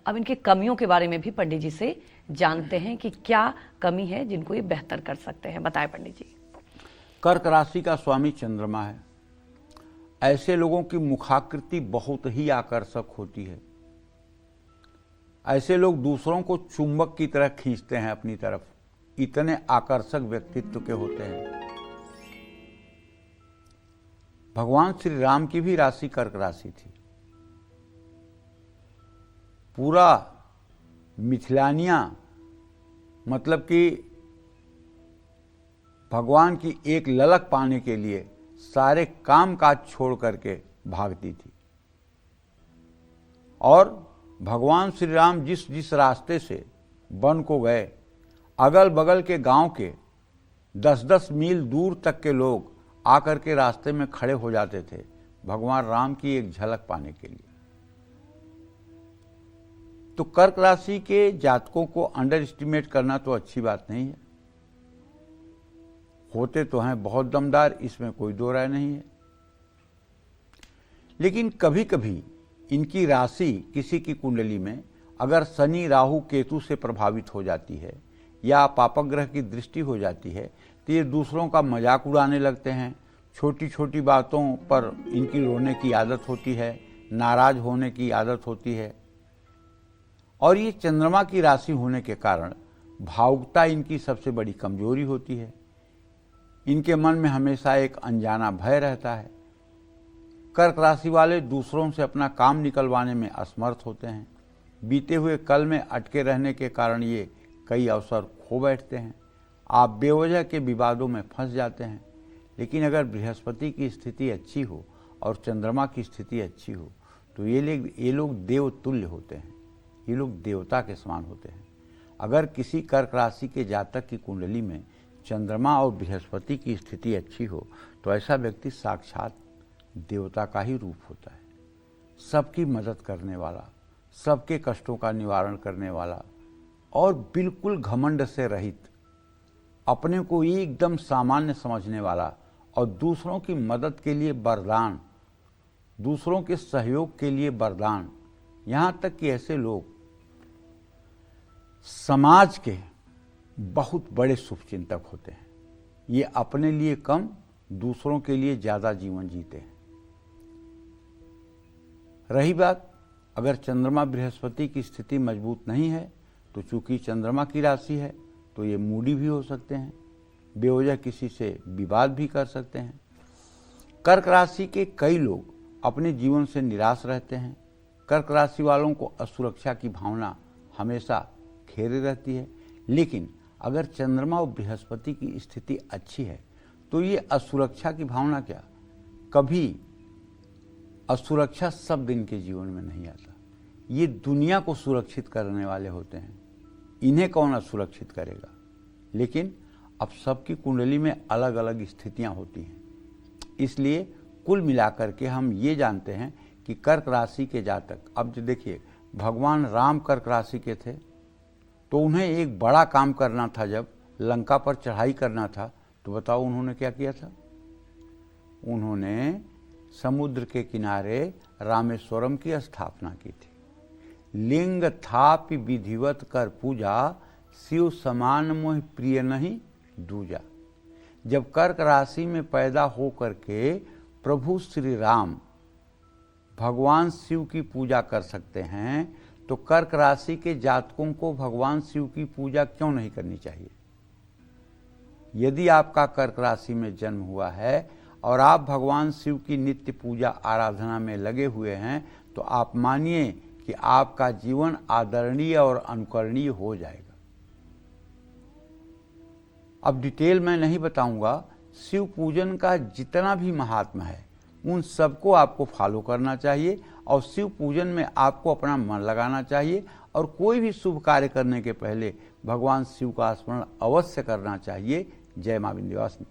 अब इनकी कमियों के बारे में भी पंडित जी से जानते हैं कि क्या कमी है जिनको ये बेहतर कर सकते हैं। बताएं पंडित जी। कर्क राशि का स्वामी चंद्रमा है। ऐसे लोगों की मुखाकृति बहुत ही आकर्षक होती है। ऐसे लोग दूसरों को चुंबक की तरह खींचते हैं अपनी तरफ, इतने आकर्षक व्यक्तित्व के होते हैं। भगवान श्री राम की भी राशि कर्क राशि थी। पूरा मिथिलानिया मतलब कि भगवान की एक ललक पाने के लिए सारे काम काज छोड़ करके भागती थी। और भगवान श्री राम जिस जिस रास्ते से वन को गए, अगल बगल के गांव के 10-10 मील दूर तक के लोग आकर के रास्ते में खड़े हो जाते थे भगवान राम की एक झलक पाने के लिए। तो कर्क राशि के जातकों को अंडर एस्टिमेट करना तो अच्छी बात नहीं है। होते तो हैं बहुत दमदार, इसमें कोई दो राय नहीं है। लेकिन कभी कभी इनकी राशि किसी की कुंडली में अगर शनि राहु केतु से प्रभावित हो जाती है या पापग्रह की दृष्टि हो जाती है तो ये दूसरों का मजाक उड़ाने लगते हैं। छोटी छोटी बातों पर इनकी रोने की आदत होती है, नाराज होने की आदत होती है। और ये चंद्रमा की राशि होने के कारण भावुकता इनकी सबसे बड़ी कमजोरी होती है। इनके मन में हमेशा एक अनजाना भय रहता है। कर्क राशि वाले दूसरों से अपना काम निकलवाने में असमर्थ होते हैं। बीते हुए कल में अटके रहने के कारण ये कई अवसर खो बैठते हैं। आप बेवजह के विवादों में फंस जाते हैं। लेकिन अगर बृहस्पति की स्थिति अच्छी हो और चंद्रमा की स्थिति अच्छी हो तो ये लोग देवतुल्य होते हैं। ये लोग देवता के समान होते हैं। अगर किसी कर्क राशि के जातक की कुंडली में चंद्रमा और बृहस्पति की स्थिति अच्छी हो तो ऐसा व्यक्ति साक्षात देवता का ही रूप होता है। सबकी मदद करने वाला, सबके कष्टों का निवारण करने वाला और बिल्कुल घमंड से रहित, अपने को एकदम सामान्य समझने वाला और दूसरों की मदद के लिए वरदान, दूसरों के सहयोग के लिए वरदान। यहाँ तक कि ऐसे लोग समाज के बहुत बड़े शुभचिंतक होते हैं। ये अपने लिए कम, दूसरों के लिए ज़्यादा जीवन जीते हैं। रही बात अगर चंद्रमा बृहस्पति की स्थिति मजबूत नहीं है तो चूंकि चंद्रमा की राशि है तो ये मूडी भी हो सकते हैं, बेवजह किसी से विवाद भी कर सकते हैं। कर्क राशि के कई लोग अपने जीवन से निराश रहते हैं। कर्क राशि वालों को असुरक्षा की भावना हमेशा घेरे रहती है। लेकिन अगर चंद्रमा और बृहस्पति की स्थिति अच्छी है तो ये असुरक्षा की भावना क्या, कभी असुरक्षा शब्द इनके जीवन में नहीं आता। ये दुनिया को सुरक्षित करने वाले होते हैं। इन्हें कौन असुरक्षित करेगा। लेकिन अब सबकी कुंडली में अलग अलग स्थितियां होती हैं। इसलिए कुल मिलाकर के हम ये जानते हैं कि कर्क राशि के जातक, अब जो देखिए भगवान राम कर्क राशि के थे तो उन्हें एक बड़ा काम करना था। जब लंका पर चढ़ाई करना था तो बताओ उन्होंने क्या किया था। उन्होंने समुद्र के किनारे रामेश्वरम की स्थापना की थी। लिंग थापि विधिवत कर पूजा, शिव समान मोह प्रिय नहीं दूजा। जब कर्क राशि में पैदा हो करके प्रभु श्री राम भगवान शिव की पूजा कर सकते हैं तो कर्क राशि के जातकों को भगवान शिव की पूजा क्यों नहीं करनी चाहिए। यदि आपका कर्क राशि में जन्म हुआ है और आप भगवान शिव की नित्य पूजा आराधना में लगे हुए हैं तो आप मानिए कि आपका जीवन आदरणीय और अनुकरणीय हो जाएगा। अब डिटेल मैं नहीं बताऊंगा। शिव पूजन का जितना भी महात्मा है उन सबको आपको फॉलो करना चाहिए और शिव पूजन में आपको अपना मन लगाना चाहिए और कोई भी शुभ कार्य करने के पहले भगवान शिव का स्मरण अवश्य करना चाहिए। जय मां विंध्यवासिनी।